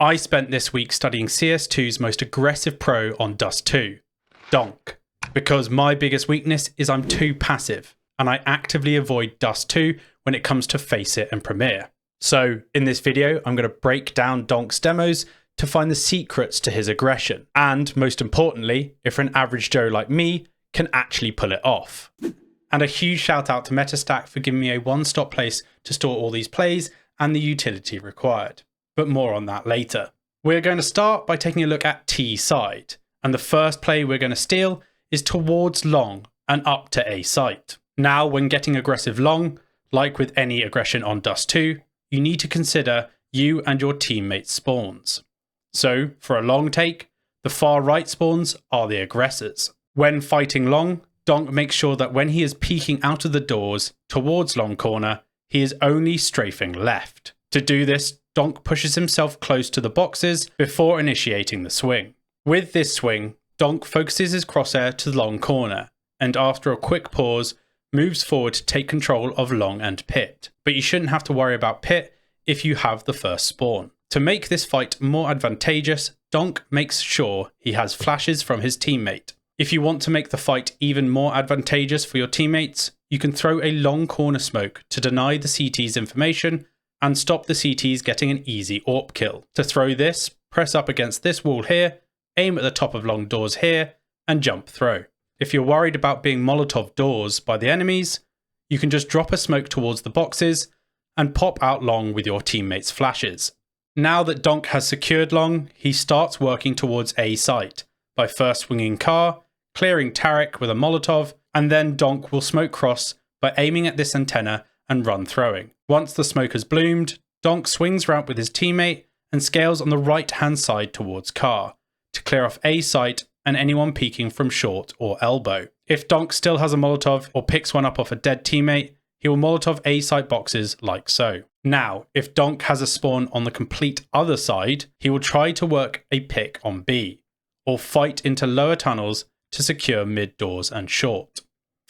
I spent this week studying CS2's most aggressive pro on Dust 2, donk, because my biggest weakness is I'm too passive, and I actively avoid Dust 2 when it comes to Faceit and Premiere. So in this video, I'm going to break down Donk's demos to find the secrets to his aggression, and most importantly, if an average Joe like me can actually pull it off. And a huge shout out to Metastack for giving me a one-stop place to store all these plays and the utility required. But more on that later. We're going to start by taking a look at T side, and the first play we're going to steal is towards long and up to A site. Now, when getting aggressive long, like with any aggression on Dust 2, you need to consider you and your teammates' spawns. So, for a long take, the far right spawns are the aggressors. When fighting long, Donk makes sure that when he is peeking out of the doors towards long corner, he is only strafing left. To do this, Donk pushes himself close to the boxes before initiating the swing. With this swing, Donk focuses his crosshair to the long corner, and after a quick pause, moves forward to take control of long and pit. But you shouldn't have to worry about pit if you have the first spawn. To make this fight more advantageous, Donk makes sure he has flashes from his teammate. If you want to make the fight even more advantageous for your teammates, you can throw a long corner smoke to deny the CT's information and stop the CTs getting an easy AWP kill. To throw this, press up against this wall here, aim at the top of long doors here, and jump throw. If you're worried about being Molotov doors by the enemies, you can just drop a smoke towards the boxes and pop out long with your teammates' flashes. Now that Donk has secured long, he starts working towards A site by first swinging car, clearing Tarek with a Molotov, and then Donk will smoke cross by aiming at this antenna and run throwing. Once the smoke has bloomed, Donk swings round with his teammate and scales on the right hand side towards car to clear off A site and anyone peeking from short or elbow. If Donk still has a Molotov or picks one up off a dead teammate, he will Molotov A site boxes like so. Now, if Donk has a spawn on the complete other side, he will try to work a pick on B, or fight into lower tunnels to secure mid doors and short.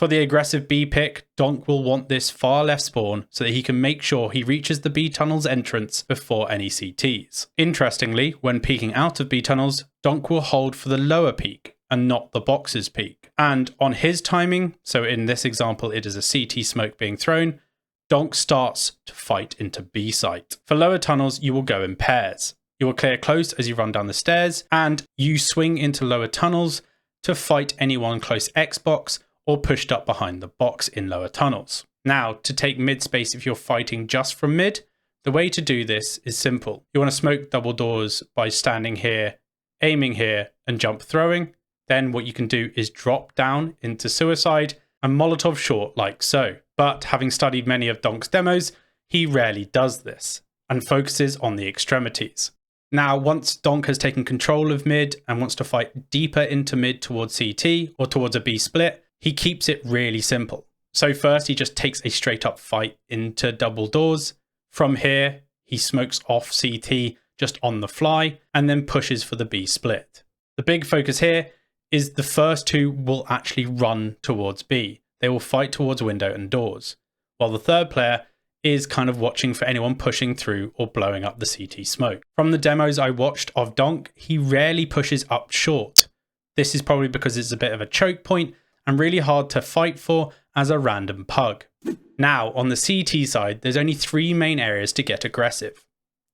For the aggressive B pick, Donk will want this far left spawn so that he can make sure he reaches the B tunnel's entrance before any CTs. Interestingly, when peeking out of B tunnels, Donk will hold for the lower peak and not the box's peak. And on his timing, so in this example it is a CT smoke being thrown, Donk starts to fight into B site. For lower tunnels, you will go in pairs. You will clear close as you run down the stairs, and you swing into lower tunnels to fight anyone close X box or pushed up behind the box in lower tunnels. Now, to take mid space if you're fighting just from mid, the way to do this is simple. You want to smoke double doors by standing here, aiming here, and jump throwing. Then what you can do is drop down into suicide and Molotov short like so. But having studied many of Donk's demos, he rarely does this and focuses on the extremities. Now, once Donk has taken control of mid and wants to fight deeper into mid towards CT or towards a B split, he keeps it really simple. So first he just takes a straight up fight into double doors. From here, he smokes off CT just on the fly and then pushes for the B split. The big focus here is the first two will actually run towards B. They will fight towards window and doors, while the third player is kind of watching for anyone pushing through or blowing up the CT smoke. From the demos I watched of Donk, he rarely pushes up short. This is probably because it's a bit of a choke point and really hard to fight for as a random pug. Now, on the CT side, there's only three main areas to get aggressive.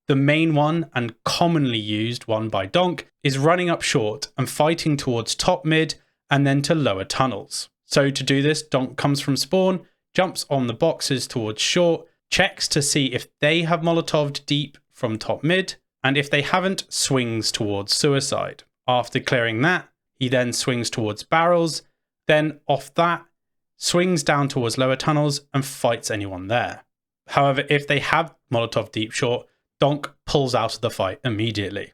The main one, and commonly used one by Donk, is running up short and fighting towards top mid and then to lower tunnels. So to do this, Donk comes from spawn, jumps on the boxes towards short, checks to see if they have Molotoved deep from top mid, and if they haven't, swings towards suicide. After clearing that, he then swings towards barrels, then off that, swings down towards lower tunnels and fights anyone there. However, if they have Molotov deep short, Donk pulls out of the fight immediately.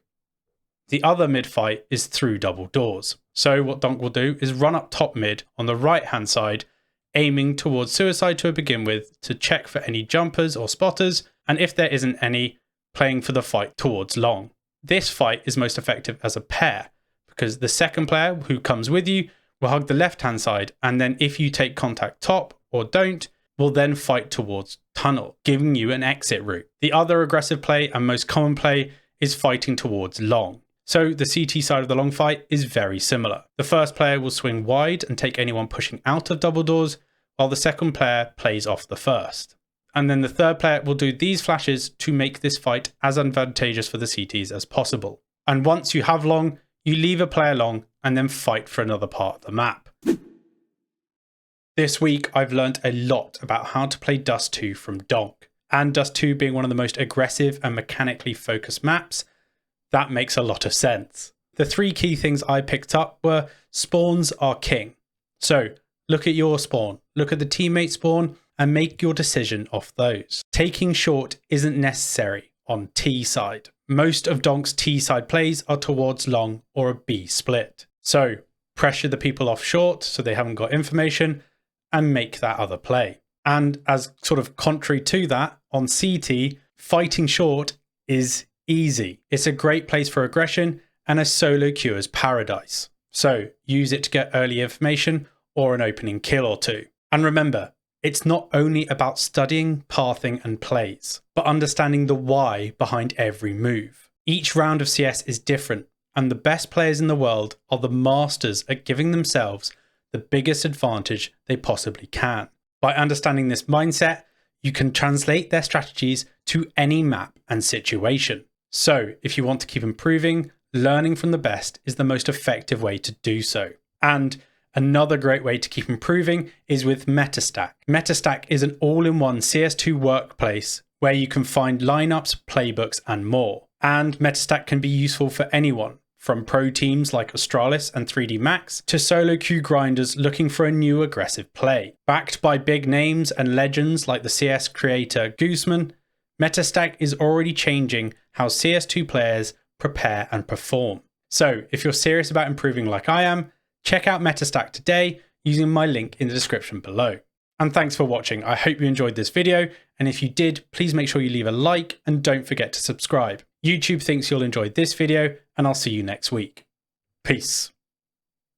The other mid fight is through double doors. So what Donk will do is run up top mid on the right hand side, aiming towards suicide to begin with to check for any jumpers or spotters, and if there isn't any, playing for the fight towards long. This fight is most effective as a pair, because the second player who comes with you will hug the left hand side, and then if you take contact top or don't, will then fight towards tunnel, giving you an exit route. The other aggressive play and most common play is fighting towards long. So the CT side of the long fight is very similar. The first player will swing wide and take anyone pushing out of double doors, while the second player plays off the first. And then the third player will do these flashes to make this fight as advantageous for the CTs as possible. And once you have long, you leave a player long and then fight for another part of the map. This week, I've learned a lot about how to play Dust 2 from Donk. And Dust 2 being one of the most aggressive and mechanically focused maps, that makes a lot of sense. The 3 key things I picked up were spawns are king. So look at your spawn, look at the teammate spawn, and make your decision off those. Taking short isn't necessary on T side. Most of Donk's T side plays are towards long or a B split. So pressure the people off short so they haven't got information and make that other play. And as sort of contrary to that, on CT, fighting short is easy. It's a great place for aggression and a solo queuer's paradise. So use it to get early information or an opening kill or two. And remember, it's not only about studying, pathing and plays, but understanding the why behind every move. Each round of CS is different, and the best players in the world are the masters at giving themselves the biggest advantage they possibly can. By understanding this mindset, you can translate their strategies to any map and situation. So if you want to keep improving, learning from the best is the most effective way to do so. And another great way to keep improving is with MetaStack. MetaStack is an all-in-one CS2 workplace where you can find lineups, playbooks, and more. And MetaStack can be useful for anyone, from pro teams like Australis and 3D Max to solo queue grinders looking for a new aggressive play. Backed by big names and legends like the CS creator Gooseman, MetaStack is already changing how CS2 players prepare and perform. So if you're serious about improving like I am, check out MetaStack today using my link in the description below. And thanks for watching. I hope you enjoyed this video. And if you did, please make sure you leave a like and don't forget to subscribe. YouTube thinks you'll enjoy this video, and I'll see you next week. Peace.